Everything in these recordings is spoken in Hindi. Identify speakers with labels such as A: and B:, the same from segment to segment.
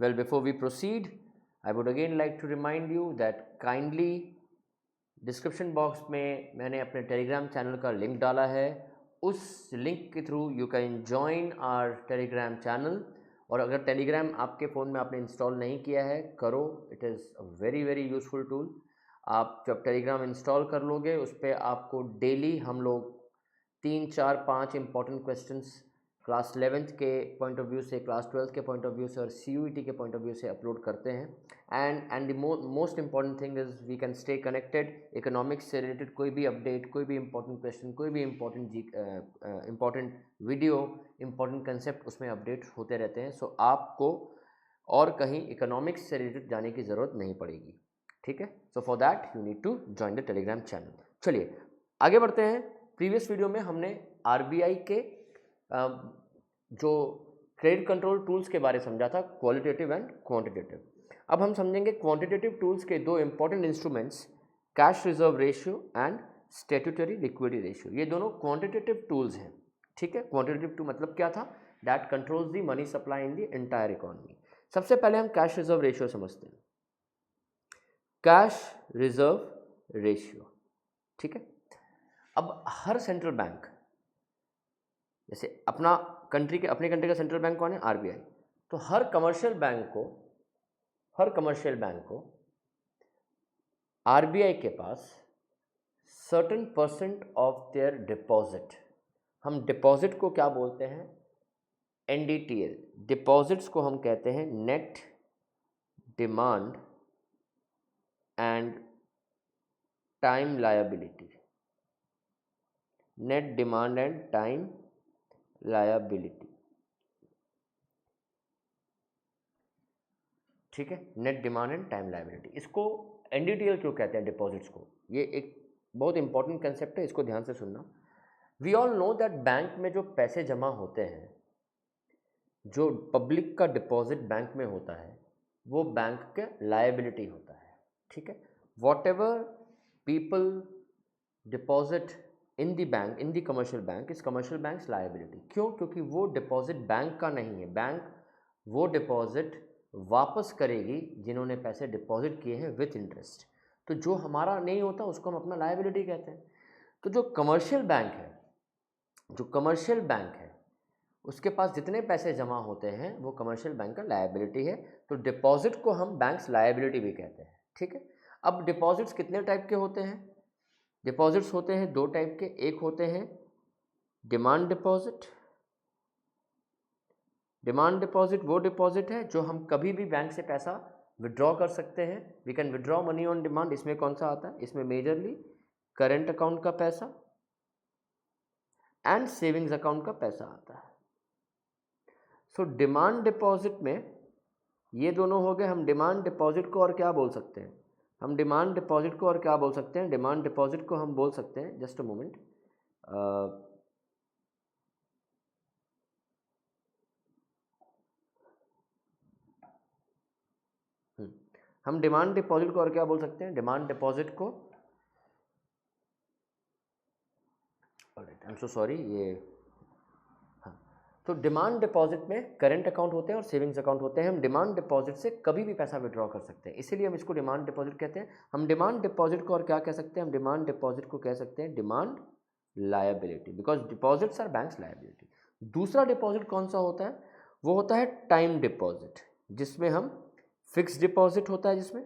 A: Well, before we proceed, I would again like to remind you that kindly description box में मैंने अपने टेलीग्राम चैनल का लिंक डाला है। उस लिंक के through you can join our Telegram channel. और अगर टेलीग्राम आपके फ़ोन में आपने इंस्टॉल नहीं किया है, करो। It is a very very useful tool. आप जब टेलीग्राम इंस्टॉल कर लोगे, उस पर आपको डेली हम लोग 3, 4, 5 इंपॉर्टेंट क्वेश्चंस क्लास 11th के पॉइंट ऑफ व्यू से, क्लास 12th के पॉइंट ऑफ व्यू से और CUET के पॉइंट ऑफ व्यू से अपलोड करते हैं। And the most important thing is we can stay connected. Economics से रिलेटेड कोई भी अपडेट, कोई भी इंपॉर्टेंट क्वेश्चन, कोई भी इंपॉर्टेंट वीडियो, इंपॉर्टेंट कंसेप्ट उसमें अपडेट होते रहते हैं। सो आपको और कहीं इकोनॉमिक्स से रिलेटेड जाने की ज़रूरत नहीं पड़ेगी, ठीक है। So for that you need to join the Telegram channel. चलिए आगे बढ़ते हैं। प्रीवियस वीडियो में हमने RBI के जो क्रेडिट कंट्रोल टूल्स के बारे में समझा था, क्वालिटेटिव एंड क्वांटिटेटिव। अब हम समझेंगे क्वांटिटेटिव टूल्स के दो important instruments, cash reserve ratio and statutory liquidity ratio. ये दोनों क्वांटिटेटिव टूल्स हैं, ठीक है। क्वांटिटेटिव टू मतलब क्या था? That controls the money supply in the entire economy. सबसे पहले हम कैश रिजर्व रेशियो समझते हैं। कैश रिजर्व रेशियो, ठीक है। अब हर सेंट्रल बैंक, जैसे अपने कंट्री का सेंट्रल बैंक कौन है? RBI। तो हर कमर्शियल बैंक को RBI के पास सर्टेन % ऑफ देयर डिपॉजिट, हम डिपॉजिट को क्या बोलते हैं? NDTL। डिपॉजिट्स को हम कहते हैं net demand and time liability. Net demand and time liability, ठीक है। Net demand and time liability, इसको NDTL क्यों कहते हैं डिपॉजिट्स को? ये एक बहुत इंपॉर्टेंट कंसेप्ट है, इसको ध्यान से सुनना। We all know that bank में जो पैसे जमा होते हैं, जो पब्लिक का डिपॉजिट बैंक में होता है, वो बैंक का लायबिलिटी होता है, ठीक है। What ever people deposit in the bank, in the commercial bank, इस कमर्शियल बैंक्स लायबिलिटी। क्यों? क्योंकि वो डिपॉजिट बैंक का नहीं है। बैंक वो डिपॉजिट वापस करेगी जिन्होंने पैसे डिपॉजिट किए हैं विथ इंटरेस्ट। तो जो हमारा नहीं होता उसको हम अपना लायबिलिटी कहते हैं। तो जो कमर्शियल बैंक है उसके पास जितने पैसे जमा होते हैं वो कमर्शियल बैंक का लायबिलिटी है। तो डिपॉजिट को हम बैंक्स लायबिलिटी भी कहते हैं, ठीक है। अब डिपॉजिट्स कितने टाइप के होते हैं? डिपॉजिट्स होते हैं दो टाइप के। एक होते हैं डिमांड डिपॉजिट। डिमांड डिपॉजिट वो डिपॉजिट है जो हम कभी भी बैंक से पैसा विड्रॉ कर सकते हैं। We can withdraw money on demand. इसमें कौन सा आता है? इसमें मेजरली करंट अकाउंट का पैसा एंड सेविंग्स अकाउंट का पैसा आता है। सो डिमांड डिपॉजिट में ये दोनों हो गए। हम डिमांड डिपॉजिट को और क्या बोल सकते हैं? डिमांड डिपॉजिट को हम बोल सकते हैं, जस्ट अ मोमेंट, हम डिमांड डिपॉजिट को और क्या बोल सकते हैं? डिमांड डिपॉजिट को, आई एम सो सॉरी, ये हाँ। तो डिमांड डिपॉजिट में करंट अकाउंट होते हैं और सेविंग्स अकाउंट होते हैं। हम डिमांड डिपॉजिट से कभी भी पैसा विड्रॉ कर सकते हैं, इसीलिए हम इसको डिमांड डिपॉजिट कहते हैं। हम डिमांड डिपॉजिट को और क्या कह सकते हैं? हम डिमांड डिपॉजिट को कह सकते हैं demand liability, because deposits are bank's liability. दूसरा डिपॉजिट कौन सा होता है? वो होता है टाइम डिपॉजिट, जिसमें हम फिक्स डिपॉजिट होता है जिसमें,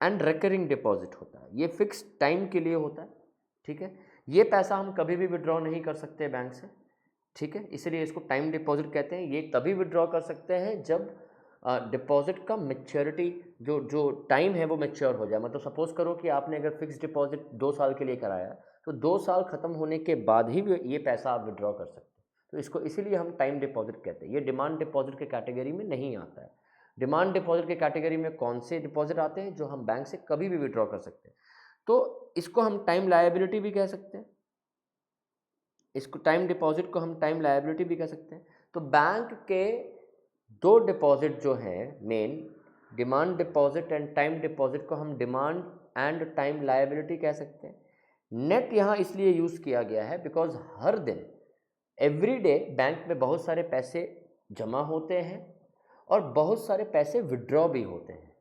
A: एंड रिकरिंग डिपॉजिट होता है। ये फिक्स टाइम के लिए होता है, ठीक है। ये पैसा हम कभी भी विड्रॉ नहीं कर सकते बैंक से, ठीक है, इसलिए इसको टाइम डिपॉजिट कहते हैं। ये तभी विड्रॉ कर सकते हैं जब डिपॉजिट का मैच्योरिटी, जो टाइम है वो मैच्योर हो जाए। मतलब सपोज करो कि आपने अगर फिक्स डिपॉजिट 2 साल के लिए कराया, तो 2 साल ख़त्म होने के बाद ही ये पैसा आप विड्रॉ कर सकते हैं। तो इसको इसीलिए हम टाइम डिपॉजिट कहते हैं। ये डिमांड डिपॉजिट के कैटेगरी में नहीं आता है। डिमांड डिपॉजिट के कैटेगरी में कौन से डिपॉजिट आते हैं? जो हम बैंक से कभी भी विड्रॉ कर सकते हैं। तो इसको हम टाइम लायबिलिटी भी कह सकते हैं। इसको टाइम डिपॉजिट को हम टाइम लायबिलिटी भी कह सकते हैं। तो बैंक के दो डिपॉजिट जो हैं main, demand deposit and time deposit को हम डिमांड एंड टाइम लायबिलिटी कह सकते हैं। नेट यहाँ इसलिए यूज़ किया गया है बिकॉज हर दिन एवरी डे बैंक में बहुत सारे पैसे जमा होते हैं और बहुत सारे पैसे विड्रॉ भी होते हैं,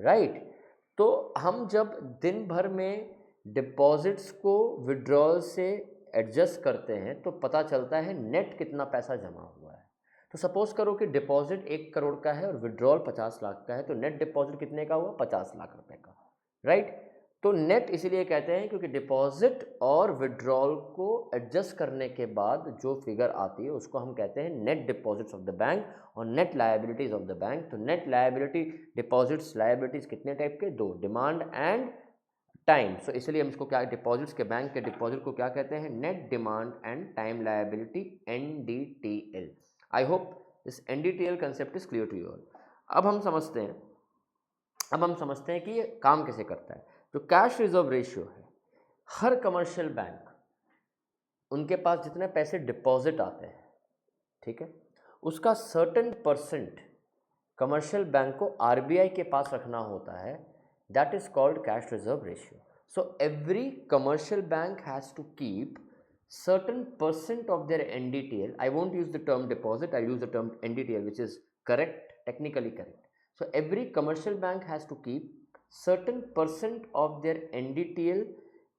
A: राइट। तो हम जब दिन भर में डिपॉजिट्स को विड्रॉल से एडजस्ट करते हैं तो पता चलता है नेट कितना पैसा जमा हुआ है। तो सपोज करो कि डिपॉजिट 1 करोड़ का है और विड्रॉल 50 लाख का है, तो नेट डिपॉजिट कितने का हुआ? 50 लाख रुपए का, राइट। तो नेट इसीलिए कहते हैं क्योंकि डिपॉजिट और विड्रॉल को एडजस्ट करने के बाद जो फिगर आती है उसको हम कहते हैं net deposits of the bank और net liabilities of the bank. तो नेट लायबिलिटी, डिपॉजिट्स, लायबिलिटीज कितने टाइप के? 2, डिमांड एंड टाइम। सो इसलिए हम इसको क्या, डिपॉजिट्स के, बैंक के डिपॉजिट को क्या कहते हैं? Net demand and time liability, NDTL। I hope this NDTL concept is clear to you all. अब हम समझते हैं कि ये काम कैसे करता है। जो कैश रिजर्व रेशियो है, हर कमर्शियल बैंक, उनके पास जितने पैसे डिपॉजिट आते हैं, ठीक है, उसका सर्टेन परसेंट कमर्शियल बैंक को RBI के पास रखना होता है। That is called cash reserve ratio. So every commercial bank has to keep certain percent of their NDTL. I won't use the term deposit, I'll use the term NDTL, which is correct, technically correct. So every commercial bank has to keep certain percent of their NDTL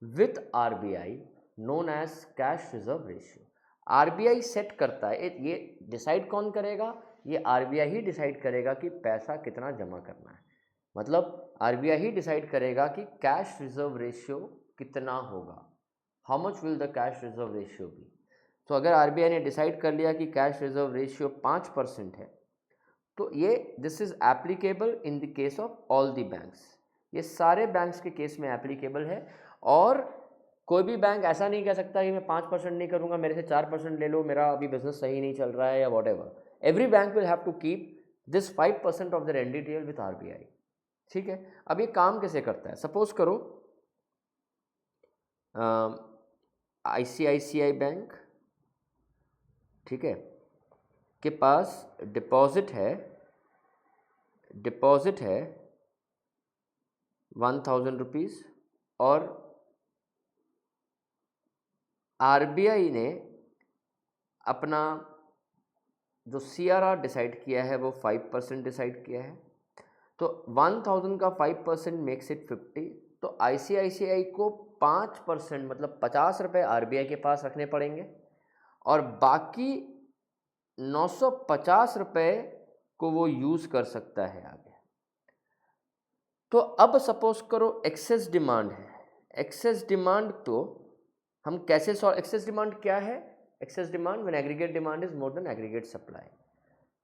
A: with RBI, known as cash reserve ratio. RBI set करता है, ये डिसाइड कौन करेगा? ये RBI ही डिसाइड करेगा कि पैसा कितना जमा करना है। मतलब RBI ही डिसाइड करेगा कि कैश रिजर्व रेशियो कितना होगा। How much will the cash reserve ratio be? तो अगर RBI ने डिसाइड कर लिया कि कैश रिजर्व रेशियो 5% है, तो ये this is applicable in the case of all the banks. ये सारे बैंक्स के केस में एप्लीकेबल है और कोई भी बैंक ऐसा नहीं कह सकता कि मैं 5% नहीं करूंगा, मेरे से 4% ले लो, मेरा अभी बिजनेस सही नहीं चल रहा है या whatever. Every bank will have to keep this 5% of their NDTL with RBI, ठीक है। अब ये काम कैसे करता है? सपोज करो ICICI बैंक, ठीक है, के पास डिपॉजिट है 1000 रुपीज़ और RBI ने अपना जो CRR डिसाइड किया है वो 5% डिसाइड किया है। तो 1000 का 5% मेक्स इट 50। तो ICICI को 5% मतलब 50 रुपये RBI के पास रखने पड़ेंगे और बाकी 950 रुपये को वो यूज़ कर सकता है आगे। तो अब सपोज करो एक्सेस डिमांड है। एक्सेस डिमांड तो हम कैसे सॉल्व? एक्सेस डिमांड क्या है? Excess demand when aggregate demand is more than aggregate supply,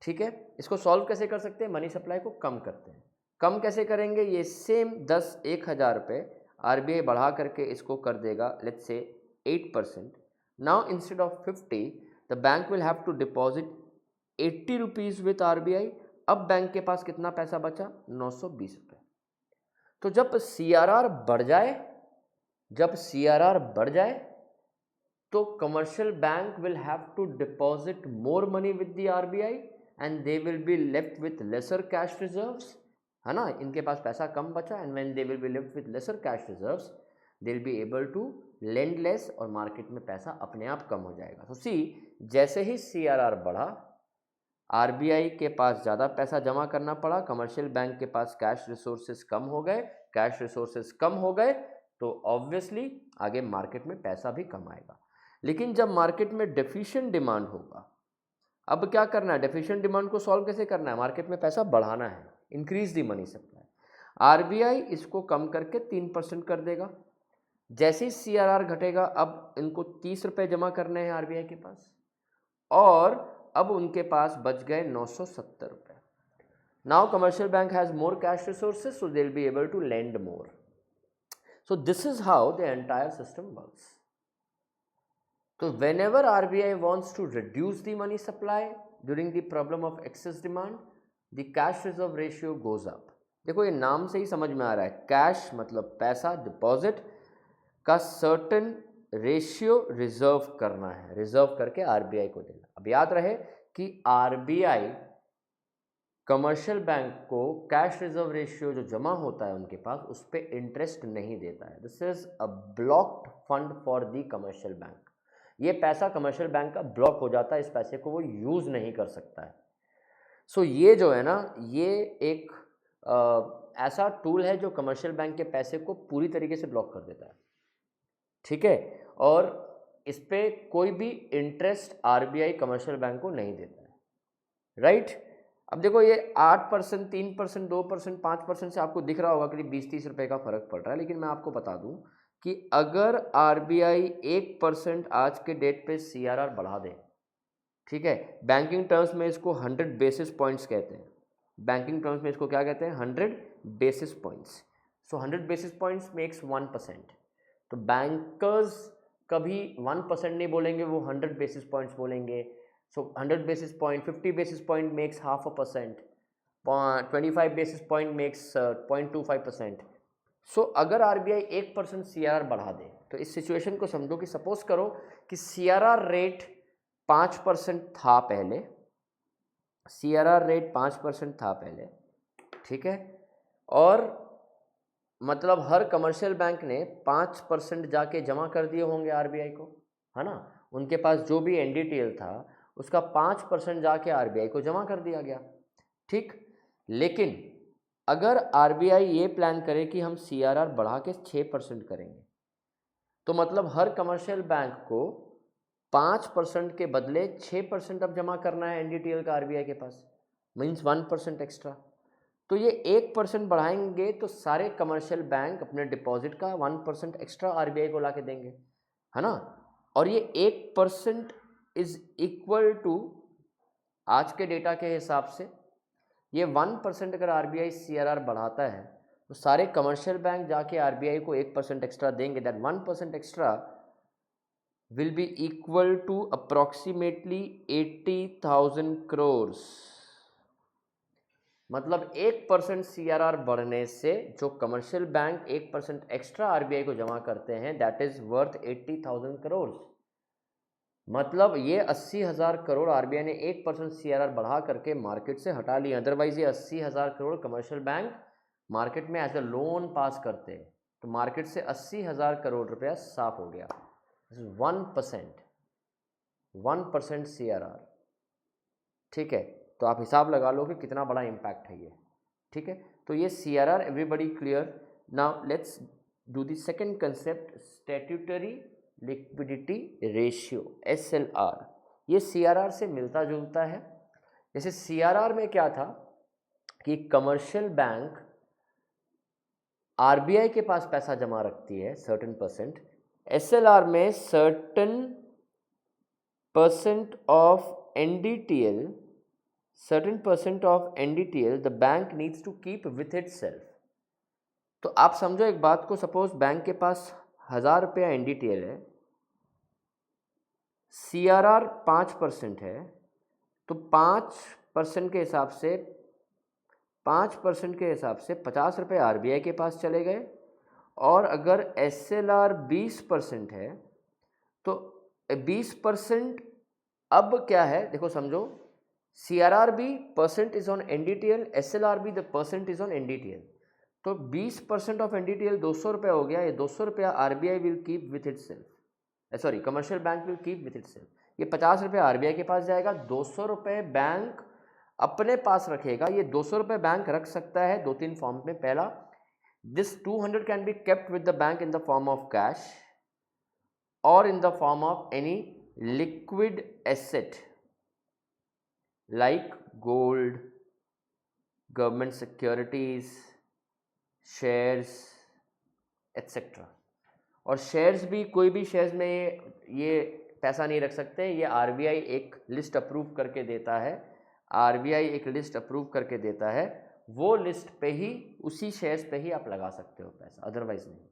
A: ठीक है। इसको सॉल्व कैसे कर सकते हैं? मनी सप्लाई को कम करते हैं। कम कैसे करेंगे? ये सेम 10,000 रुपये RBI बढ़ा करके इसको कर देगा let's say 8%। Now instead of 50 the bank will have to deposit 80 rupees with RBI। अब बैंक के पास कितना पैसा बचा? 920 रुपये। तो जब CRR बढ़ जाए तो commercial bank will have to deposit more money with the RBI and they will be left with lesser cash reserves, है ना। इनके पास पैसा कम बचा and when they will be left with lesser cash reserves they will be able to lend less और मार्केट में पैसा अपने आप कम हो जाएगा। तो सी, जैसे ही CRR बढ़ा RBI के पास ज़्यादा पैसा जमा करना पड़ा, कमर्शियल बैंक के पास कैश रिसोर्सेज कम हो गए। कैश रिसोर्सेज कम हो गए तो ऑब्वियसली आगे मार्केट में पैसा भी कम आएगा। लेकिन जब मार्केट में डेफिशिएंट डिमांड होगा, अब क्या करना है? डेफिशिएंट डिमांड को सॉल्व कैसे करना है? मार्केट में पैसा बढ़ाना है, increase the money supply. RBI इसको कम करके 3% कर देगा। जैसे ही CRR घटेगा, अब इनको 30 रुपये जमा करने हैं RBI के पास और अब उनके पास बच गए 970 रुपये। Now commercial bank has more cash resources so they will be able to lend more. So this is how the entire system works. तो whenever RBI wants to reduce the money supply during the problem of excess demand, the cash reserve ratio goes up. देखो ये नाम से ही समझ में आ रहा है, कैश मतलब पैसा, डिपॉजिट का सर्टेन रेशियो रिजर्व करना है, रिजर्व करके RBI को देना। अब याद रहे कि RBI कमर्शियल बैंक को कैश रिजर्व रेशियो जो जमा होता है उनके पास, उस पर इंटरेस्ट नहीं देता है। This is a blocked fund for the commercial bank. ये पैसा कमर्शियल बैंक का ब्लॉक हो जाता है, इस पैसे को वो यूज़ नहीं कर सकता है। सो ये जो है ना, ये एक ऐसा टूल है जो कमर्शियल बैंक के पैसे को पूरी तरीके से ब्लॉक कर देता है, ठीक है। और इस पे कोई भी इंटरेस्ट आरबीआई कमर्शियल बैंक को नहीं देता है, राइट। अब देखो ये 8%, 3%, 2%, 5% से आपको दिख रहा होगा कि 20-30 रुपए का फर्क पड़ रहा है, लेकिन मैं आपको बता दूं कि अगर आरबीआई 1% आज के डेट पे सीआरआर बढ़ा दे, ठीक है, बैंकिंग टर्म्स में इसको 100 बेसिस पॉइंट्स कहते हैं, बैंकिंग टर्म्स में इसको क्या कहते हैं, 100 बेसिस पॉइंट्स। सो 100 बेसिस पॉइंट्स मेक्स 1%। तो बैंकर्स कभी 1% नहीं बोलेंगे, वो 100 बेसिस पॉइंट्स बोलेंगे। सो 100 basis point, 50 basis point makes 0.5%, 25 basis point makes 0.25%। सो अगर आरबीआई 1% सीआरआर बढ़ा दे, तो इस सिचुएशन को समझो कि सपोज करो कि सीआरआर रेट 5% था पहले, सीआरआर रेट 5% था पहले, ठीक है, और मतलब हर कमर्शियल बैंक ने 5% जाके जमा कर दिए होंगे आरबीआई को, है ना, उनके पास जो भी एनडीटीएल था उसका 5% जाके आरबीआई को जमा कर दिया गया, ठीक। लेकिन अगर आरबीआई ये प्लान करे कि हम सीआरआर बढ़ा के 6% करेंगे, तो मतलब हर कमर्शियल बैंक को 5% के बदले 6% अब जमा करना है एनडीटीएल का आरबीआई के पास, मीन्स 1% एक्स्ट्रा। तो ये 1% बढ़ाएंगे तो सारे कमर्शियल बैंक अपने डिपॉजिट का 1% एक्स्ट्रा आरबीआई को ला के देंगे, है ना। और ये 1% इज इक्वल टू, आज के डेटा के हिसाब से ये 1% अगर आरबीआई सीआरआर बढ़ाता है तो सारे कमर्शियल बैंक जाके आरबीआई को 1% एक्स्ट्रा देंगे। That 1% extra will be equal to approximately 80,000 crores। मतलब 1% सीआरआर बढ़ने से जो कमर्शियल बैंक 1% एक्स्ट्रा आरबीआई को जमा करते हैं, दैट इज वर्थ 80,000 करोड़। मतलब ये 80,000 करोड़ आरबीआई ने 1% सीआरआर बढ़ा करके मार्केट से हटा लिया। अदरवाइज ये 80,000 करोड़ कमर्शियल बैंक मार्केट में एज ए लोन पास करते हैं, तो मार्केट से 80,000 करोड़ रुपया साफ हो गया। 1% सीआरआर, ठीक है। तो आप हिसाब लगा लो कि कितना बड़ा इम्पैक्ट है ये, ठीक है। तो ये CRR, everybody clear. Now let's do the second concept, statutory liquidity ratio, SLR. ये सीआरआर से मिलता जुलता है। जैसे सीआरआर में क्या था कि कमर्शियल बैंक आरबीआई के पास पैसा जमा रखती है सर्टेन परसेंट, एसएलआर में certain percent of NDTL, certain percent of NDTL the bank needs to keep with itself। तो आप समझो एक बात को, सपोज बैंक के पास 1,000 रुपया NDTL है, CRR 5% है, तो 5% के हिसाब से 50 रुपये आरबीआई के पास चले गए। और अगर SLR 20% है तो 20% अब क्या है, देखो समझो, CRR भी percent is on NDTL, SLR भी the percent is on NDTL। तो 20% ऑफ NDTL 200 रुपया हो गया। ये 200 रुपया RBI will keep with it self, sorry commercial bank will keep with it self. ये 50 रुपये आरबीआई के पास जाएगा, 200 रुपये बैंक अपने पास रखेगा। ये 200 रुपये बैंक रख सकता है 2-3 फॉर्म में। पहला, this 200 can be kept with the bank in the form of cash और in the form of any liquid asset like gold, government securities, shares, etc। और शेयर्स भी, कोई भी शेयर्स में ये पैसा नहीं रख सकते। ये आरबीआई एक लिस्ट अप्रूव करके देता है, आरबीआई एक लिस्ट अप्रूव करके देता है, वो लिस्ट पे ही, उसी शेयर्स पे ही आप लगा सकते हो पैसा, अदरवाइज नहीं।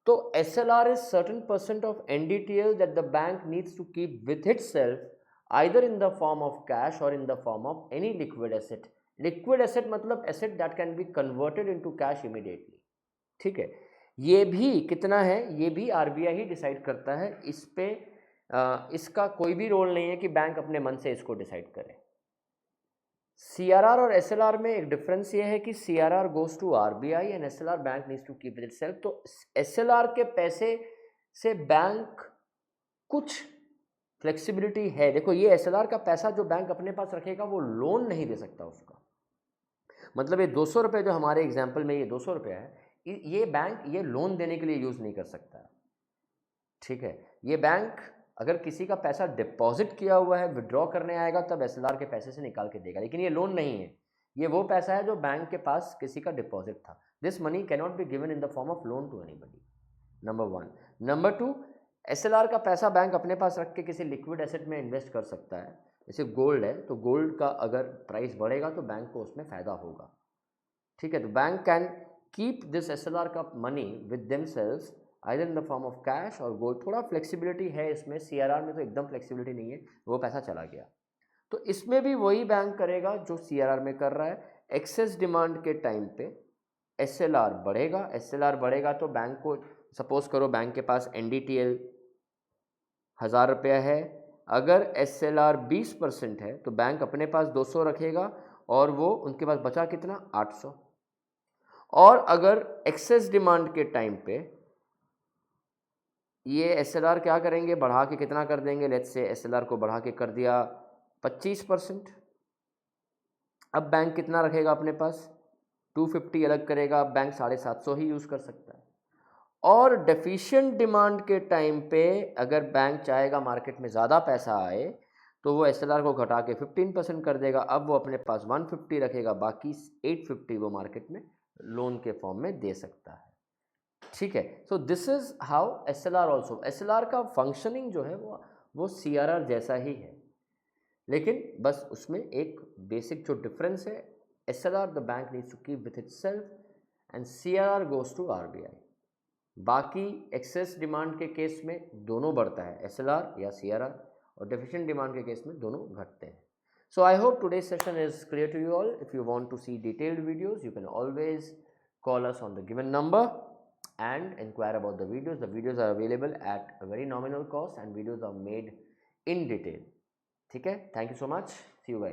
A: तो SLR is certain percent of NDTL that the bank needs to keep with itself either in the form of cash or in the form of any liquid asset। liquid asset मतलब asset that can be converted into cash immediately, ठीक है। ये भी कितना है, ये भी आरबीआई ही डिसाइड करता है। इस पे इसका कोई भी रोल नहीं है कि बैंक अपने मन से इसको डिसाइड करे। सीआरआर और एसएलआर में एक डिफरेंस ये है कि CRR goes to RBI and SLR bank needs to keep it itself. तो एसएलआर के पैसे से बैंक कुछ फ्लेक्सिबिलिटी है। देखो ये एसएलआर का पैसा जो बैंक अपने पास रखेगा वो लोन नहीं दे सकता उसका, मतलब ये 200 रुपये जो हमारे एग्जाम्पल में ये 200 रुपया है, ये बैंक ये लोन देने के लिए यूज़ नहीं कर सकता, ठीक है। ये बैंक अगर किसी का पैसा डिपॉजिट किया हुआ है, विड्रॉ करने आएगा तब एसएलआर के पैसे से निकाल के देगा, लेकिन ये लोन नहीं है, ये वो पैसा है जो बैंक के पास किसी का डिपॉजिट था। This money can not be given in the form of loan to anybody, number 1। Number 2, SLR का पैसा बैंक अपने पास रख के किसी लिक्विड एसेट में इन्वेस्ट कर सकता है, जैसे गोल्ड है, तो गोल्ड का अगर प्राइस बढ़ेगा तो बैंक को उसमें फ़ायदा होगा, ठीक है। तो bank can keep this SLR का money with themselves either in the form of cash और गोल्ड। थोड़ा फ्लेक्सिबिलिटी है इसमें, सीआरआर में तो एकदम फ्लेक्सिबिलिटी नहीं है, वो पैसा चला गया। तो इसमें भी वही बैंक करेगा जो सीआरआर में कर रहा है। एक्सेस डिमांड के टाइम पे एसएलआर बढ़ेगा, एसएलआर बढ़ेगा तो बैंक को, सपोज करो बैंक के पास एनडीटीएल 1000 रुपया है, अगर एसएलआर 20% है तो बैंक अपने पास 200 रखेगा और वो उनके पास बचा कितना, 800। और अगर एक्सेस डिमांड के टाइम पे ये एसएलआर क्या करेंगे, बढ़ा के कितना कर देंगे, लेट्स से एसएलआर को बढ़ा के कर दिया 25%। अब बैंक कितना रखेगा अपने पास, 250 अलग करेगा, बैंक 750 ही यूज़ कर सकता है। और डेफिशिएंट डिमांड के टाइम पे अगर बैंक चाहेगा मार्केट में ज़्यादा पैसा आए तो वो एसएलआर को घटा के 15% कर देगा, अब वो अपने पास 150 रखेगा, बाकी 850 वो मार्केट में लोन के फॉर्म में दे सकता है, ठीक है। सो this is how SLR also, SLR का फंक्शनिंग जो है वो सीआरआर जैसा ही है, लेकिन बस उसमें एक बेसिक जो डिफरेंस है, SLR the bank needs to keep with itself and CRR goes to RBI. बाकी एक्सेस डिमांड के केस में दोनों बढ़ता है, एसएलआर या सीआरआर, और डेफिशिएंट डिमांड के केस में दोनों घटते हैं। So I hope today's session is clear to you all. If you want to see detailed videos you can always call us on the given number and inquire about the videos. The videos are available at a very nominal cost and videos are made in detail. ठीक है, thank you so much, see you guys.